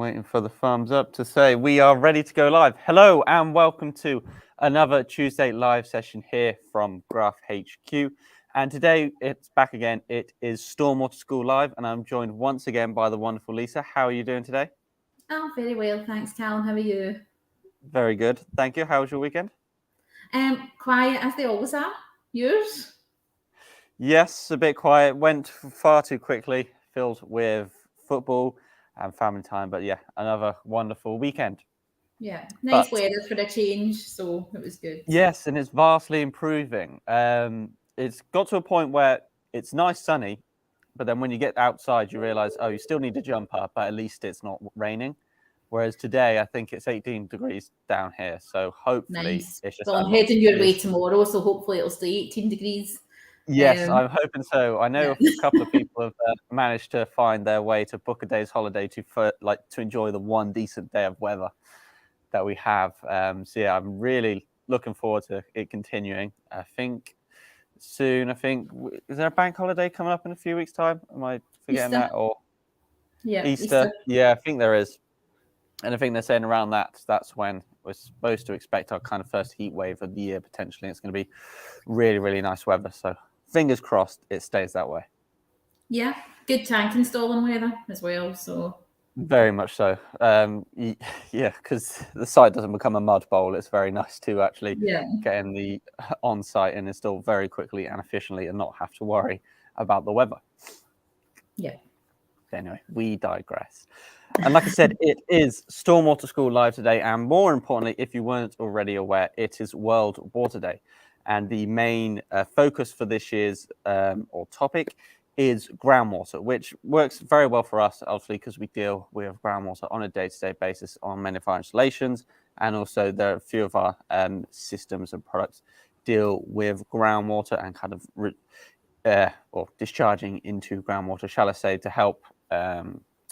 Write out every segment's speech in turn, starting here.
waiting for the thumbs up to say we are ready to go live. Hello and welcome to another Tuesday live session here from Graph HQ. And today it's back again. It is Stormwater School Live, and I'm joined once again by the wonderful Lisa. How are you doing today? Oh, very well, thanks, Callum. How are you? Very good, thank you. How was your weekend? Quiet as they always are. Yours? Yes, a bit quiet. Went far too quickly, filled with football and family time. But yeah, another wonderful weekend. Yeah, nice weather for a change, so it was good. Yes, and it's vastly improving. It's got to a point where it's nice sunny, but then when you get outside, you realise, oh, you still need a jumper, but at least it's not raining. Whereas today, I think it's 18 degrees down here, so hopefully Nice. it's just. So I'm heading your way tomorrow, so hopefully it'll stay 18 degrees. Yes, I'm hoping so. I know a couple of people have managed to find their way to book a day's holiday to enjoy the one decent day of weather that we have. So yeah, I'm really looking forward to it continuing. I think soon. Is there a bank holiday coming up in a few weeks' time? Am I forgetting Easter. that? Or Easter. Yeah, I think there is. And I think they're saying around that's when we're supposed to expect our kind of first heat wave of the year potentially. It's going to be really, really nice weather. So fingers crossed it stays that way. Yeah, good tank installing weather as well. So very much so. Yeah, because the site doesn't become a mud bowl. It's very nice to actually get in the on-site and install very quickly and efficiently and not have to worry about the weather. Yeah. Anyway, we digress. And like I said, it is Stormwater School Live today. And more importantly, if you weren't already aware, it is World Water Day. And the main focus for this year's or topic is groundwater, which works very well for us, obviously, because we deal with groundwater on a day-to-day basis on many of our installations. And also there are a few of our systems and products deal with groundwater and kind of or discharging into groundwater, shall I say, to help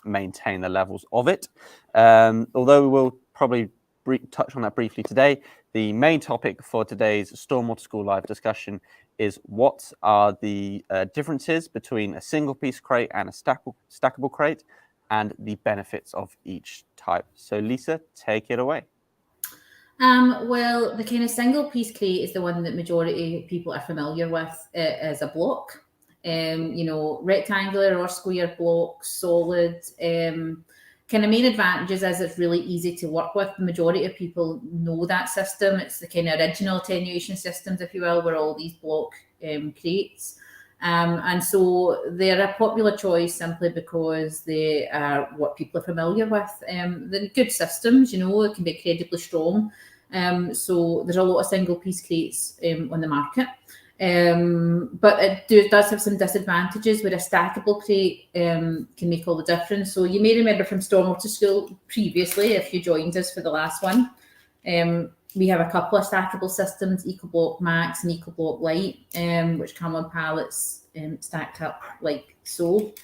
maintain the levels of it. Although we will probably touch on that briefly today, the main topic for today's Stormwater School Live discussion is what are the differences between a single piece crate and a stackable crate and the benefits of each type. So Lisa, take it away. Well, the kind of single piece crate is the one that majority of people are familiar with as a block. Rectangular or square blocks, solid. Kind of main advantages is it's really easy to work with. The majority of people know that system. It's the kind of original attenuation systems, if you will, where all these block crates. And so they're a popular choice simply because they are what people are familiar with. They're good systems, it can be incredibly strong. So there's a lot of single piece crates on the market. But it does have some disadvantages where a stackable crate can make all the difference. So you may remember from Stormwater School previously, if you joined us for the last one, we have a couple of stackable systems, EcoBlock Max and EcoBlock Lite, which come on pallets stacked up like so.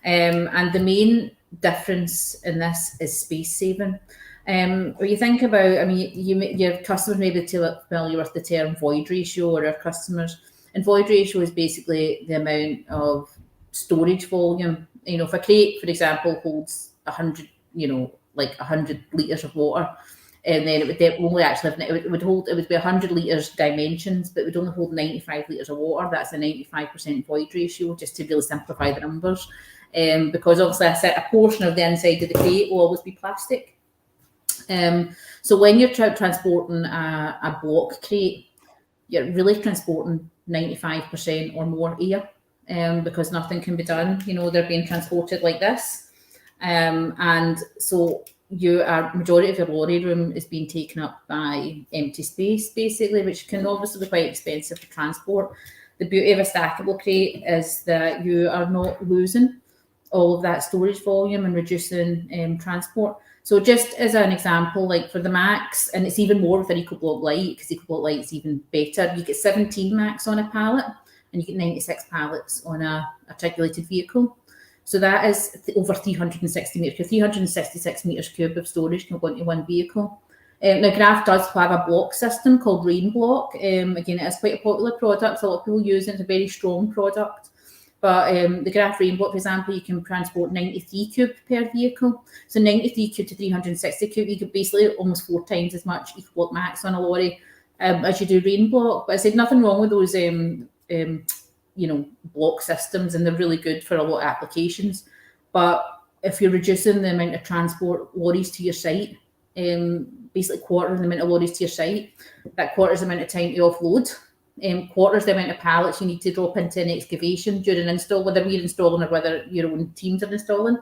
And the main difference in this is space saving. When you think about, your customers may be too familiar with the term void ratio, or our customers, and void ratio is basically the amount of storage volume. If a crate, for example, holds 100, 100 litres of water, and then it would only actually it would be 100 litres dimensions, but it would only hold 95 litres of water. That's a 95% void ratio, just to really simplify the numbers. Because obviously a portion of the inside of the crate will always be plastic. So when you're transporting a block crate, you're really transporting 95% or more air, because nothing can be done. They're being transported like this. And so majority of your lorry room is being taken up by empty space, basically, which can obviously be quite expensive for transport. The beauty of a stackable crate is that you are not losing all of that storage volume and reducing transport. So just as an example, like for the Max, and it's even more with an EcoBlock Lite, because EcoBlock Lite is even better. You get 17 Max on a pallet, and you get 96 pallets on a articulated vehicle. So that is over 360 meters, 366 meters cube of storage can go into one vehicle. Now, Graph does have a block system called Rain Block. Again, it is quite a popular product. A lot of people use it. It's a very strong product. But the graph rain block, for example, you can transport 93 cube per vehicle. So 93 cube to 360 cube, you could basically almost 4 times as much each block max on a lorry as you do rain block. But I said nothing wrong with those, block systems, and they're really good for a lot of applications. But if you're reducing the amount of transport lorries to your site, basically quartering the amount of lorries to your site, that quarters the amount of time to offload. Quarters the amount of pallets you need to drop into an excavation during install, whether we're installing or whether your own teams are installing.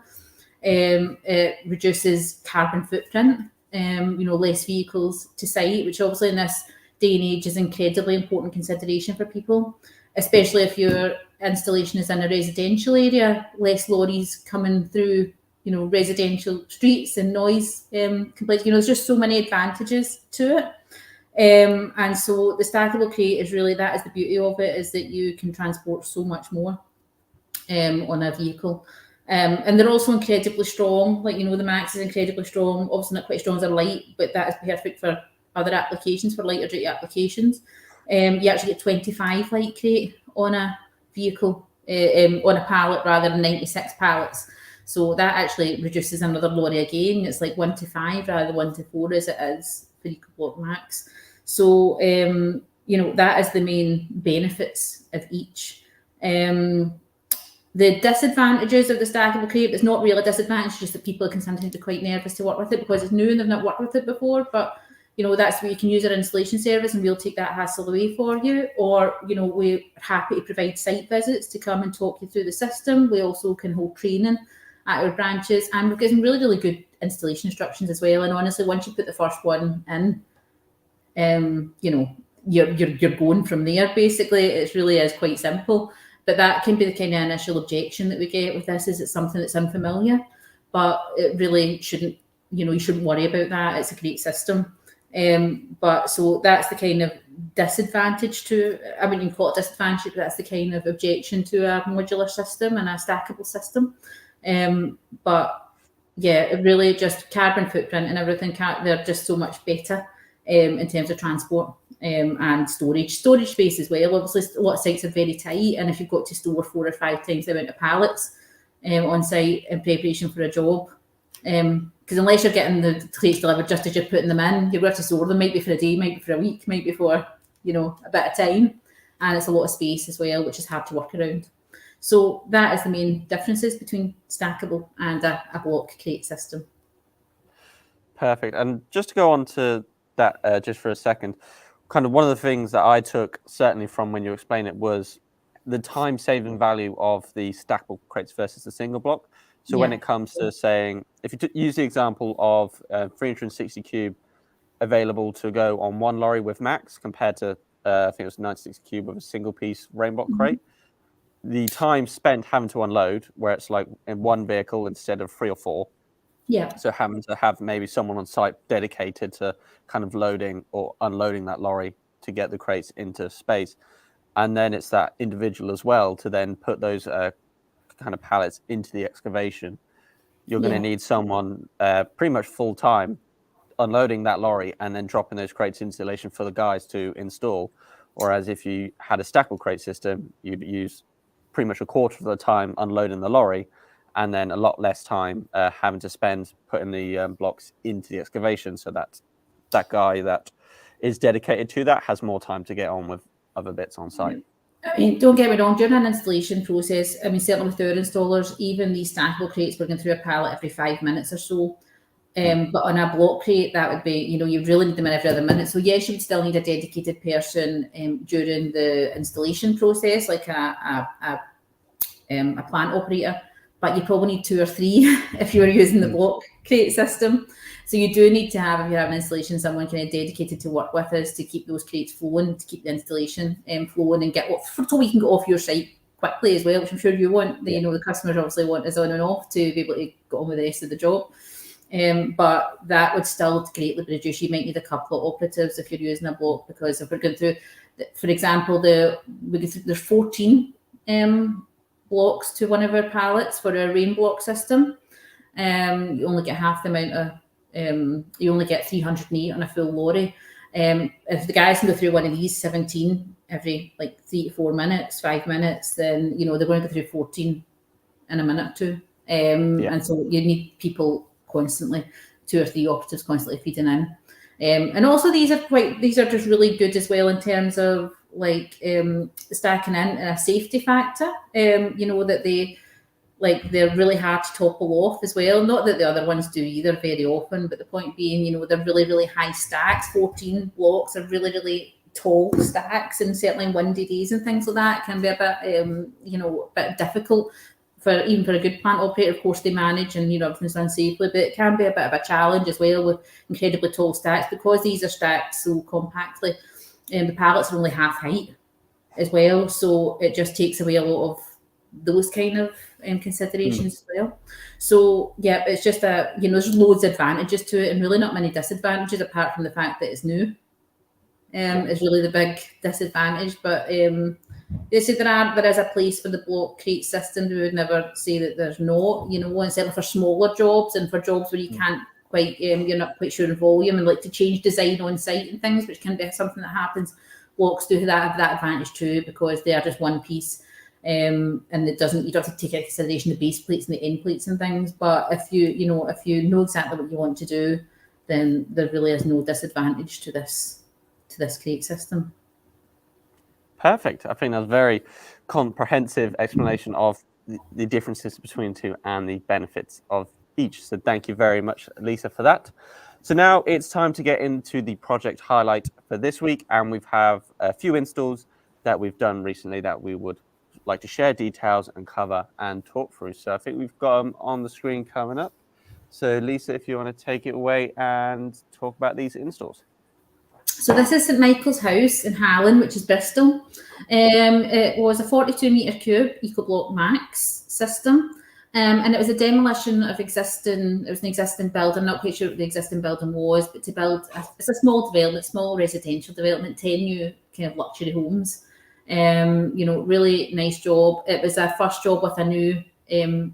It reduces carbon footprint, less vehicles to site, which obviously in this day and age is incredibly important consideration for people, especially if your installation is in a residential area, less lorries coming through, residential streets and noise complaints. There's just so many advantages to it. And so the stackable crate is really, that is the beauty of it, is that you can transport so much more on a vehicle. And they're also incredibly strong. The Max is incredibly strong, obviously not quite as strong as a light, but that is perfect for other applications, for lighter duty applications. You actually get 25 light crate on a vehicle, on a pallet rather than 96 pallets. So that actually reduces another lorry again. It's like 1 to 5 rather than 1 to 4 as it is for EcoBlock Max. So, that is the main benefits of each. The disadvantages of the stackable crate, it's not really a disadvantage, just that people can sometimes be quite nervous to work with it because it's new and they've not worked with it before. But, that's where you can use our installation service and we'll take that hassle away for you. Or, we're happy to provide site visits to come and talk you through the system. We also can hold training at our branches, and we've got some really, really good installation instructions as well. And honestly, once you put the first one in, you're going from there. Basically, it really is quite simple. But that can be the kind of initial objection that we get with this, is it's something that's unfamiliar, but it really shouldn't. You shouldn't worry about that. It's a great system. But so that's the kind of disadvantage to. I mean, you can call it disadvantage, but that's the kind of objection to a modular system and a stackable system. But yeah, it really just carbon footprint and everything. They're just so much better in terms of transport and storage space as well. Obviously, a lot of sites are very tight, and if you've got to store 4 or 5 times the amount of pallets on site in preparation for a job, because unless you're getting the crates delivered just as you're putting them in, you're going to have to store them, maybe for a day, maybe for a week, maybe for a bit of time, and it's a lot of space as well, which is hard to work around. So that is the main differences between stackable and a block crate system. Perfect. And just to go on to that just for a second, kind of one of the things that I took certainly from when you explained it was the time saving value of the stackable crates versus the single block. So when it comes to saying, if you use the example of 360 cube available to go on one lorry with Max compared to I think it was 96 cube with a single piece rain block crate, the time spent having to unload, where it's like in one vehicle instead of 3 or 4. Yeah. So having to have maybe someone on site dedicated to kind of loading or unloading that lorry to get the crates into space. And then it's that individual as well to then put those kind of pallets into the excavation. You're going to need someone pretty much full time unloading that lorry and then dropping those crates into installation for the guys to install. Whereas if you had a stackable crate system, you'd use pretty much a quarter of the time unloading the lorry, and then a lot less time having to spend putting the blocks into the excavation. So that guy that is dedicated to that has more time to get on with other bits on site. I mean, don't get me wrong, during an installation process, I mean, certainly with our installers, even these stackable crates, we're going through a pallet every 5 minutes or so. But on a block crate, that would be, you really need them in every other minute. So yes, you would still need a dedicated person during the installation process, like a plant operator, but you probably need 2 or 3 if you're using the block crate system. So you do need to have, if you have an installation, someone kind of dedicated to work with us to keep those crates flowing, to keep the installation flowing and get so we can get off your site quickly as well, which I'm sure you want. The customers obviously want us on and off to be able to get on with the rest of the job. But that would still greatly reduce. You might need a couple of operatives if you're using a block, because if we're going through, for example, there's 14 blocks to one of our pallets for our rain block system. You only get half the amount of, you only get 308 on a full lorry. If the guys can go through one of these 17 every like 3 to 4 minutes, 5 minutes, then they're going to go through 14 in a minute or two. And so you need people constantly, 2 or 3 operatives constantly feeding in. And also these are just really good as well in terms of like stacking in a safety factor. That they're really hard to topple off as well. Not that the other ones do either very often, but the point being, they're really, really high stacks. 14 blocks are really, really tall stacks, and certainly in windy days and things like that can be a bit difficult even for a good plant operator. Of course, they manage and everything's done safely, but it can be a bit of a challenge as well with incredibly tall stacks because these are stacked so compactly. The pallets are only half height as well, so it just takes away a lot of those kind of considerations as well. So yeah, it's just there's loads of advantages to it and really not many disadvantages apart from the fact that it's new. Is really the big disadvantage, but they say there is a place for the block crate system. We would never say that there's not, and certainly for smaller jobs and for jobs where you can't quite, you're not quite sure in volume and like to change design on site and things, which can be something that happens. Blocks do have that advantage too because they are just one piece. And you don't have to take into consideration the base plates and the end plates and things. But if you know exactly what you want to do, then there really is no disadvantage to this crate system. Perfect. I think that's a very comprehensive explanation of the differences between the two and the benefits of each. So thank you very much, Lisa, for that. So now it's time to get into the project highlight for this week, and we have a few installs that we've done recently that we would like to share details and cover and talk through. So I think we've got them on the screen coming up. So Lisa, if you want to take it away and talk about these installs. So this is St Michael's House in Hallen, which is Bristol. It was a 42 metre cube EcoBlock Max system. And it was a demolition of an existing building. I'm not quite sure what the existing building was, but to build, it's a small development, small residential development, 10 new kind of luxury homes. Really nice job. It was our first job with a new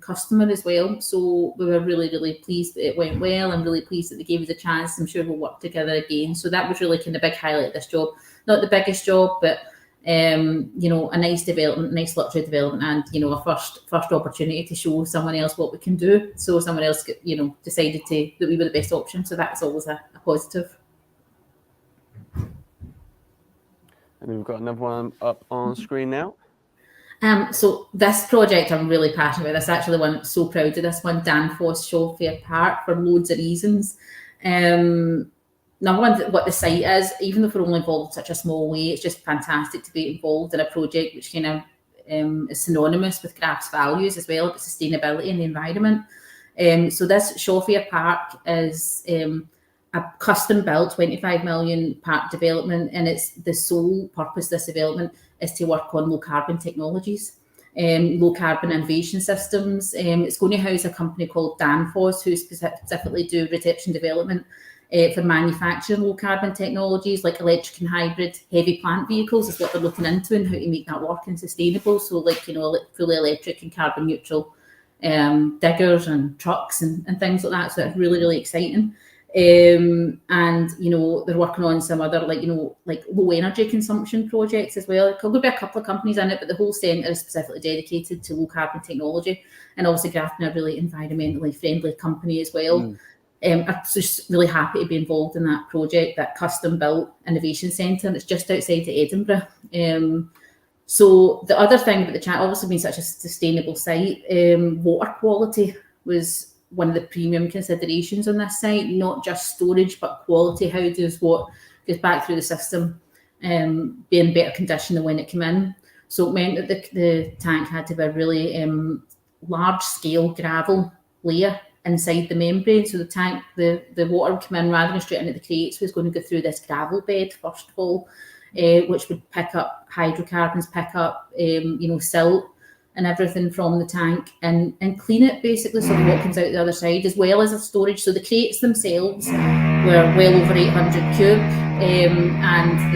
customer as well. So we were really, really pleased that it went well and really pleased that they gave us a chance. I'm sure we'll work together again. So that was really kind of big highlight of this job. Not the biggest job, but a nice development, nice luxury development, and a first opportunity to show someone else what we can do. So someone else, decided that we were the best option. So that's always a positive. And we've got another one up on screen now. So this project I'm really passionate about. This actually one, so proud of this one, Danfoss Shawfair Park, for loads of reasons. Number one, what the site is, even though we're only involved in such a small way, it's just fantastic to be involved in a project which kind of is synonymous with Graph's values as well, but sustainability and the environment. So this Shawfair Park is a custom built 25 million park development, and it's the sole purpose of this development is to work on low carbon technologies, low carbon innovation systems. It's going to house a company called Danfoss, who specifically do research and development for manufacturing low carbon technologies like electric and hybrid heavy plant vehicles is what they're looking into, and how to make that work and sustainable. So fully electric and carbon neutral diggers and trucks and things like that. So that's really, really exciting. And they're working on some other like low energy consumption projects as well. There'll be a couple of companies in it, but the whole centre is specifically dedicated to low carbon technology, and obviously Grafton are a really environmentally friendly company as well. I'm just really happy to be involved in that project, that custom built innovation centre, and it's just outside of Edinburgh. So the other thing about the chat, obviously being such a sustainable site, water quality was one of the premium considerations on this site, not just storage, but quality. How does what goes back through the system be in better condition than when it came in? So it meant that the tank had to be a really large scale gravel layer inside the membrane. So the tank, the water would come in rather than straight into the crates, was going to go through this gravel bed first of all, which would pick up hydrocarbons, pick up silt and everything from the tank and clean it basically, so what comes out the other side, as well as the storage. So the crates themselves were well over 800 cube, and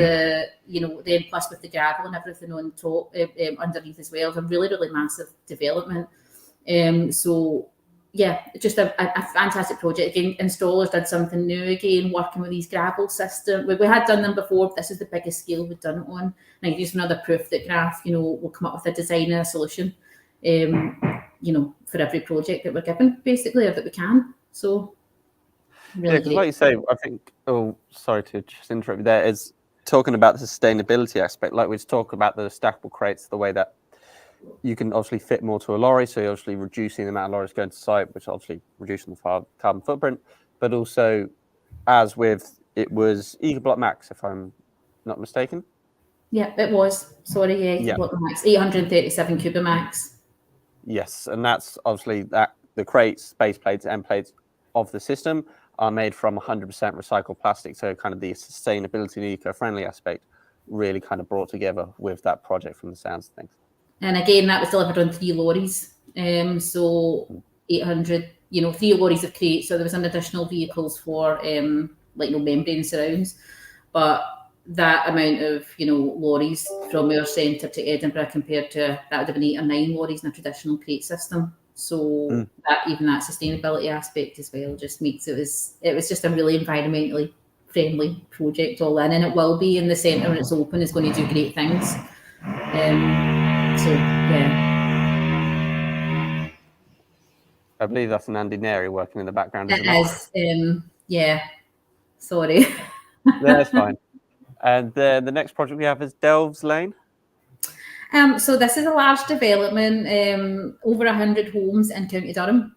then plus with the gravel and everything on top underneath as well, it's a really, really massive development. So yeah, just a fantastic project. Again, installers did something new again, working with these gravel systems. We had done them before. This is the biggest scale we've done it on. And just another proof that Graph, will come up with a design and a solution, for every project that we're given, basically, or that we can. So, really because like you say, I think, sorry to just interrupt you there, is talking about the sustainability aspect. Like we just talk about the stackable crates, the way that you can obviously fit more to a lorry, so you're obviously reducing the amount of lorries going to site, which obviously reducing the carbon footprint. But also, as with it was EcoBlock Max, if I'm not mistaken. Yeah, it was. Sorry, yeah. EcoBlock Max, 837 Cubimax. Yes, and that's obviously that the crates, base plates, end plates of the system are made from 100% recycled plastic. So kind of the sustainability and eco-friendly aspect really kind of brought together with that project from the sounds of things. And again, that was delivered on 3 lorries. So 800, 3 lorries of crates. So there was an additional vehicles for membrane surrounds. But that amount of, lorries from our centre to Edinburgh compared to, that would have been 8 or 9 lorries in a traditional crate system. So that sustainability aspect as well just makes it was just a really environmentally friendly project all in, and it will be in the centre when it's open. It's going to do great things. So yeah, I believe that's an Andy Neri working in the background. it is. Yeah, sorry. That's fine. And the next project we have is Delves Lane. So this is a large development, over 100 homes in County Durham.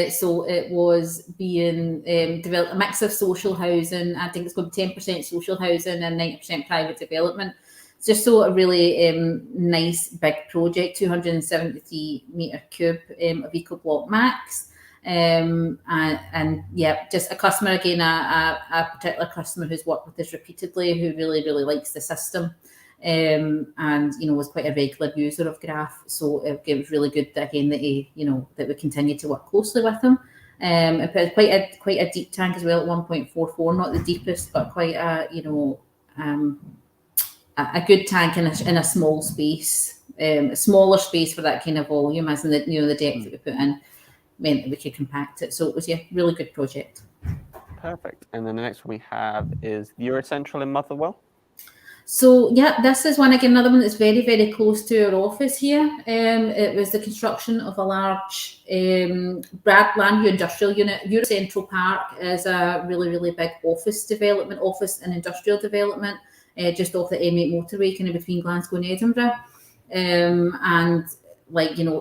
So it was being developed, a mix of social housing. I think it's going to be 10% social housing and 90% private development. It's just so a really nice big project, 273 metre cube of EcoBlock Max. And yeah, just a customer, again, a particular customer who's worked with us repeatedly, who really, really likes the system. And was quite a regular user of Graph, so it was really good that, again, that that we continue to work closely with him. It put quite a deep tank as well at 1.44, not the deepest, but quite a a good tank in a small space, a smaller space for that kind of volume, as in the the depth that we put in meant that we could compact it. So it was really good project. Perfect. And then the next one we have is Eurocentral in Motherwell. So yeah, this is another one that's very, very close to our office here. It was the construction of a large brand new industrial unit. Eurocentral Park is a really, really big office and industrial development, just off the M8 motorway, kind of between Glasgow and Edinburgh. And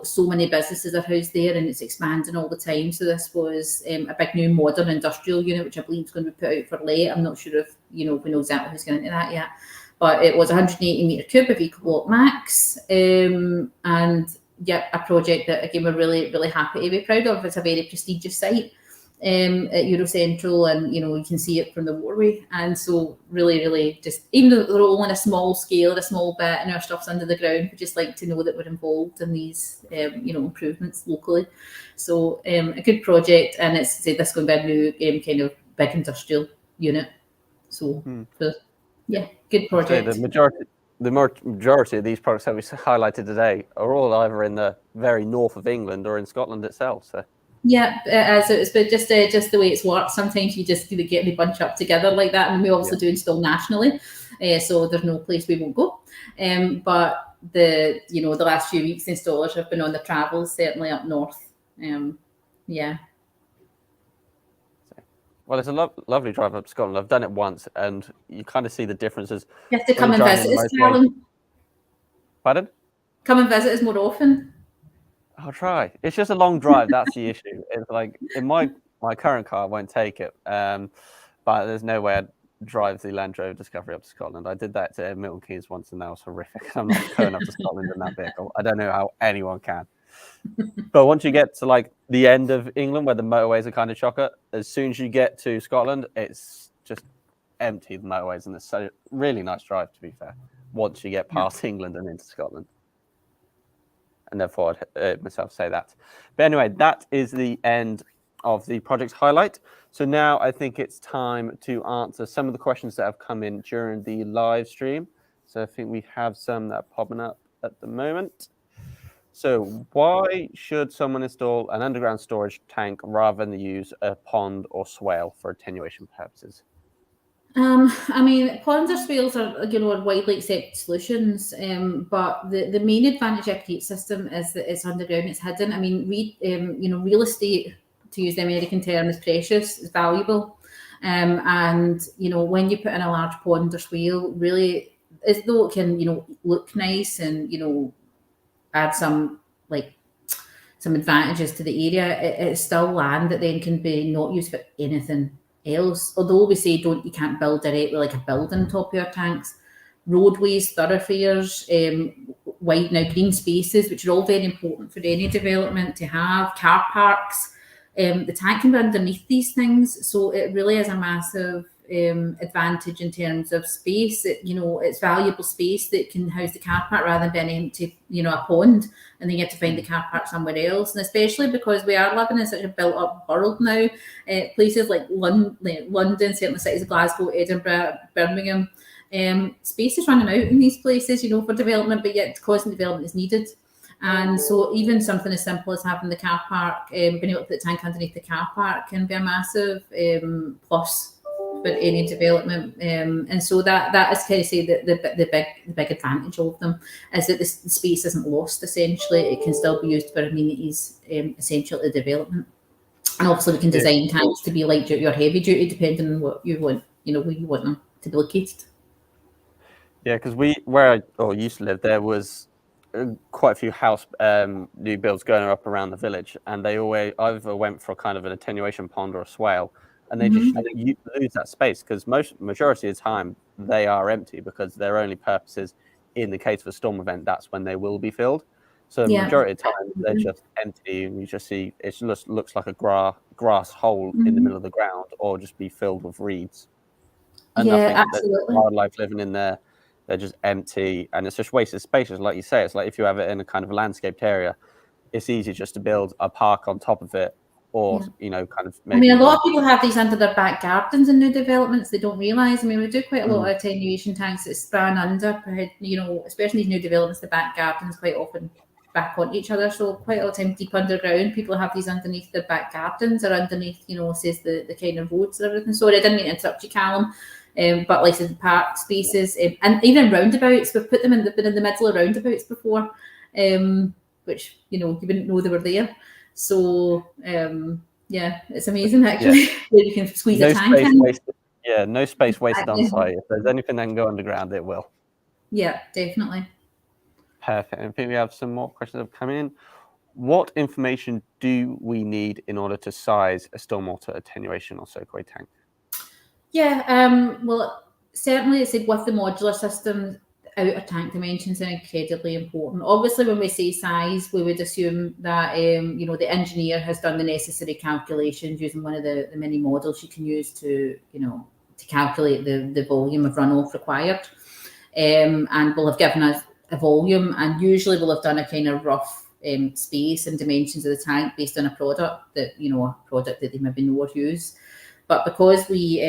so many businesses are housed there, and it's expanding all the time. So this was a big new modern industrial unit, which I believe is going to be put out for let. I'm not sure if we know exactly who's going into that yet. But it was 180 metre cube of EcoBlock Max, and yeah, a project that, again, we're really, really happy to be proud of. It's a very prestigious site at Eurocentral, and you can see it from the waterway. And so really, really, just even though they're all on a small scale, a small bit, and our stuff's under the ground, we just like to know that we're involved in these improvements locally. So a good project, and this is going to be a new kind of big industrial unit. So yeah, good project. So the majority of these products that we highlighted today are all either in the very north of England or in Scotland itself. So yeah, it's but just the way it's worked. Sometimes you just get the bunch up together like that, and we also do install nationally. So there's no place we won't go. But the last few weeks, the installers have been on the travels, certainly up north. Yeah. Well, it's a lovely drive up to Scotland. I've done it once, and you kind of see the differences. You have to come and visit us, Callum. Pardon? Come and visit us more often. I'll try. It's just a long drive. That's the issue. It's like in my current car, I won't take it. But there's no way I'd drive the Land Rover Discovery up to Scotland. I did that to Milton Keynes once, and that was horrific. I'm not going up to Scotland in that vehicle. I don't know how anyone can. But once you get to the end of England, where the motorways are kind of chocker, as soon as you get to Scotland, it's just empty, the motorways, and it's a really nice drive, to be fair, once you get past England and into Scotland. And therefore, I'd myself say that. But anyway, that is the end of the project highlight. So now I think it's time to answer some of the questions that have come in during the live stream. So I think we have some that are popping up at the moment. So why should someone install an underground storage tank rather than use a pond or swale for attenuation purposes? I mean, ponds or swales are, are widely accepted solutions, but the main advantage of a creek system is that it's underground, it's hidden. I mean, real estate, to use the American term, is precious, is valuable, and when you put in a large pond or swale, really, as though it can look nice and add some advantages to the area, it's still land that then can be not used for anything else. Although we say you can't build directly like a building on top of your tanks, roadways, thoroughfares, wide now green spaces, which are all very important for any development to have, car parks. The tank can be underneath these things, so it really is a massive advantage in terms of space. It's valuable space that can house the car park rather than being empty, a pond, and then you have to find the car park somewhere else. And especially because we are living in such a built-up world now, places like London, certainly cities of Glasgow, Edinburgh, Birmingham, space is running out in these places, for development, but yet constant development is needed. And so even something as simple as having the car park, being able to put the tank underneath the car park can be a massive plus for any development, and so that is kind of say the big advantage of them is that the space isn't lost. Essentially, it can still be used for amenities essential to development. And obviously, we can design tanks to be light duty or heavy duty depending on what you want, where you want them to be located. Yeah, because where I used to live, there was quite a few house new builds going up around the village, and they always either went for kind of an attenuation pond or a swale, and they just lose that space because majority of the time they are empty because their only purpose is in the case of a storm event, that's when they will be filled. So the majority of the time they're just empty, and you just see it just looks like a grass hole in the middle of the ground, or just be filled with reeds. And absolutely. Wildlife living in there. They're just empty, and it's just wasted spaces. Like you say, it's like if you have it in a kind of landscaped area, it's easy just to build a park on top of it, or kind of. Maybe a lot of people have these under their back gardens in new developments. They don't realise. I mean, we do quite a lot of attenuation tanks that span under, especially these new developments. The back gardens quite often back onto each other, so quite a lot of time deep underground. People have these underneath their back gardens or underneath, says the kind of roads and everything. Sorry, I didn't mean to interrupt you, Callum. But like I said, park spaces and even roundabouts, we've put them in the middle of roundabouts before, which you wouldn't know they were there. So it's amazing actually where you can squeeze a tank in. No space wasted on site. If there's anything that can go underground, it will. Yeah, definitely. Perfect. I think we have some more questions that have come in. What information do we need in order to size a stormwater attenuation or soakaway tank? Yeah, well, certainly it's with the modular system, outer tank dimensions are incredibly important. Obviously, when we say size, we would assume that the engineer has done the necessary calculations using one of the many models you can use to calculate the volume of runoff required, and will have given us a volume, and usually we'll have done a kind of rough space and dimensions of the tank based on a product that they maybe know or use. But because we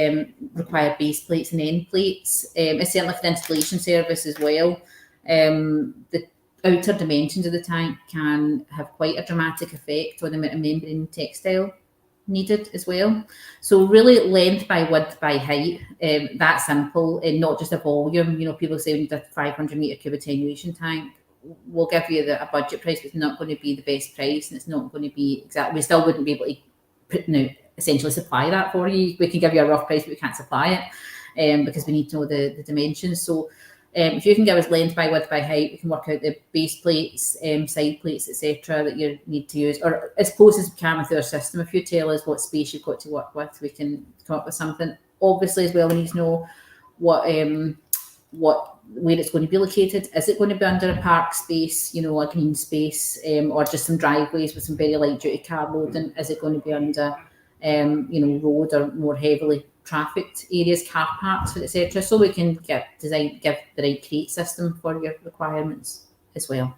require base plates and end plates, it's certainly for the installation service as well, the outer dimensions of the tank can have quite a dramatic effect on the amount of membrane textile needed as well. So really length by width by height, that simple, and not just a volume. People say we need a 500 metre cube attenuation tank. We'll give you a budget price, but it's not going to be the best price, and it's not going to be exact. We still wouldn't be able to essentially supply that for you. We can give you a rough price, but we can't supply it because we need to know the dimensions. So if you can give us length by width by height, we can work out the base plates, side plates, etc. that you need to use, or as close as we can with our system. If you tell us what space you've got to work with, we can come up with something. Obviously, as well, we need to know where it's going to be located. Is it going to be under a park space, a green space, or just some driveways with some very light duty car loading? Is it going to be under road or more heavily trafficked areas, car parks, etc. So we can give the right crate system for your requirements as well.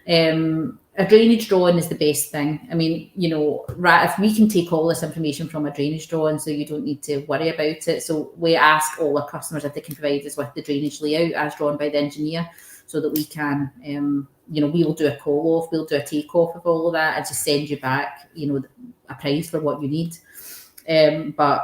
A drainage drawing is the best thing. I mean, if we can take all this information from a drainage drawing, so you don't need to worry about it. So we ask all our customers if they can provide us with the drainage layout as drawn by the engineer, so that we can we'll do a call off, we'll do a take off of all of that and just send you back, a price for what you need. But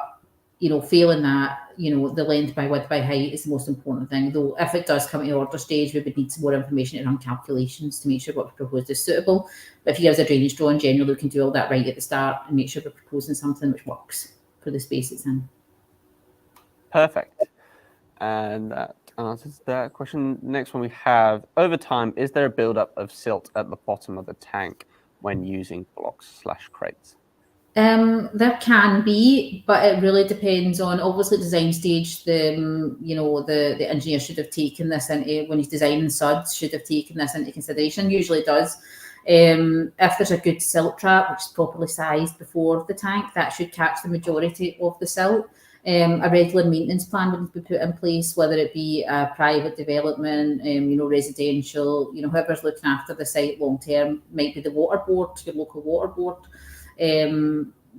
failing that, the length by width by height is the most important thing. Though if it does come to the order stage, we would need some more information to run calculations to make sure what we proposed is suitable. But if you give us a drainage drawing, generally we can do all that right at the start and make sure we're proposing something which works for the space it's in. Perfect. And that answers that question. Next one we have, over time, is there a buildup of silt at the bottom of the tank when using blocks/crates? There can be, but it really depends on, obviously, design stage. The engineer should have taken this into, when he's designing suds, should have taken this into consideration. Usually does. If there's a good silt trap, which is properly sized before the tank, that should catch the majority of the silt. A regular maintenance plan would be put in place, whether it be a private development, residential, whoever's looking after the site long term, might be the water board, your local water board.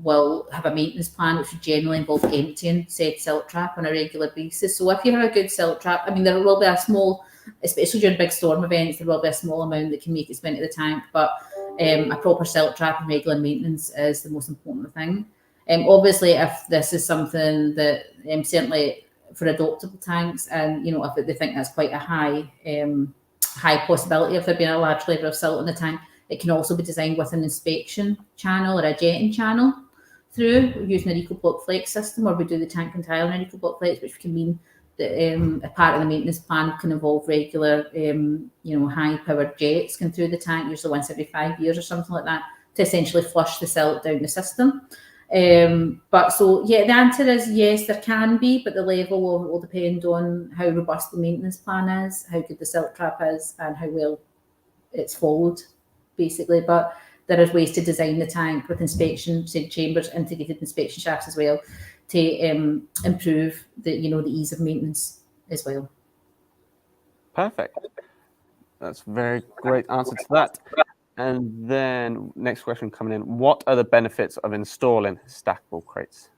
Will have a maintenance plan which would generally involve emptying said silt trap on a regular basis. So if you have a good silt trap, there will be a small, especially during big storm events, there will be a small amount that can make its way into the tank, but a proper silt trap and regular maintenance is the most important thing. Obviously, if this is something that certainly for adoptable tanks, and if they think that's quite a high possibility of there being a large level of silt in the tank, it can also be designed with an inspection channel or a jetting channel through using an EcoBlock Flex system, or we do the tank entirely in EcoBlock Flex, which can mean that a part of the maintenance plan can involve regular, high-powered jets going through the tank, usually once every 5 years or something like that, to essentially flush the silt down the system. The answer is yes, there can be, but the level will depend on how robust the maintenance plan is, how good the silt trap is, and how well it's followed, basically. But there are ways to design the tank with inspection chambers, integrated inspection shafts as well, to improve the ease of maintenance as well. Perfect. That's a very great answer to that. And then next question coming in, what are the benefits of installing stackable crates?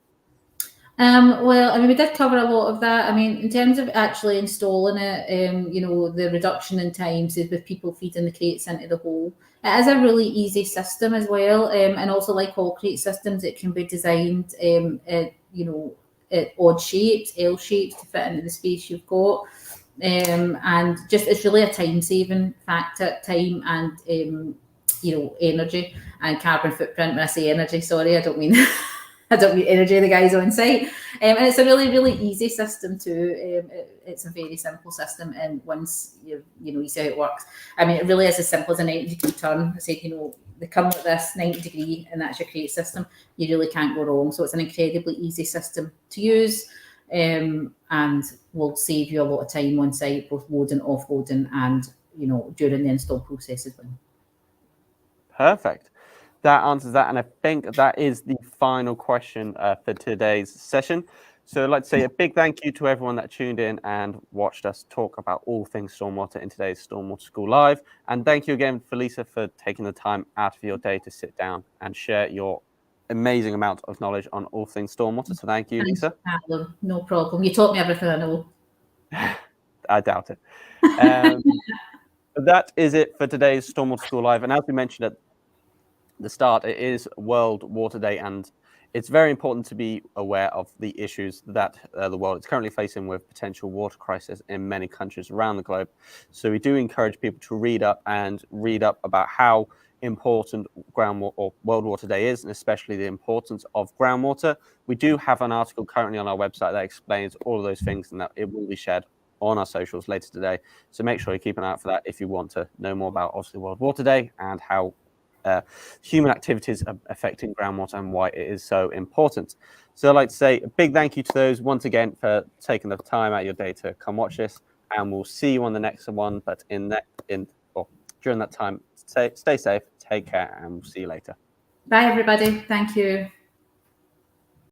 We did cover a lot of that. In terms of actually installing it, the reduction in times is with people feeding the crates into the hole. It is a really easy system as well. And also, like all crate systems, it can be designed at odd shapes, L shapes, to fit into the space you've got. And just, it's really a time saving factor, time and energy and carbon footprint. When I say energy, sorry, I don't mean energy of the guys on site. And it's a really, really easy system too. It's a very simple system, and once you see how it works, it really is as simple as a 90-degree turn. I said, they come with this 90-degree, and that's your crate system. You really can't go wrong. So it's an incredibly easy system to use, and will save you a lot of time on site, both loading, offloading, and during the install process as well. Perfect. That answers that, and I think that is the final question for today's session. So I'd like to say a big thank you to everyone that tuned in and watched us talk about all things stormwater in today's Stormwater School Live. And thank you again, Felisa, for taking the time out of your day to sit down and share your amazing amount of knowledge on all things stormwater. So thank you, Lisa. No problem. You taught me everything I know. I doubt it. But that is it for today's Stormwater School Live. And as we mentioned at the start, it is World Water Day, and it's very important to be aware of the issues that the world is currently facing with potential water crisis in many countries around the globe. So we do encourage people to read up about how important World Water Day is, and especially the importance of groundwater. We do have an article currently on our website that explains all of those things, and that it will be shared on our socials later today. So make sure you keep an eye out for that if you want to know more about, obviously, World Water Day and how human activities are affecting groundwater and why it is so important. So I'd like to say a big thank you to those once again for taking the time out of your day to come watch this, and we'll see you on the next one. But during that time, stay safe, take care, and we'll see you later. Bye, everybody. Thank you.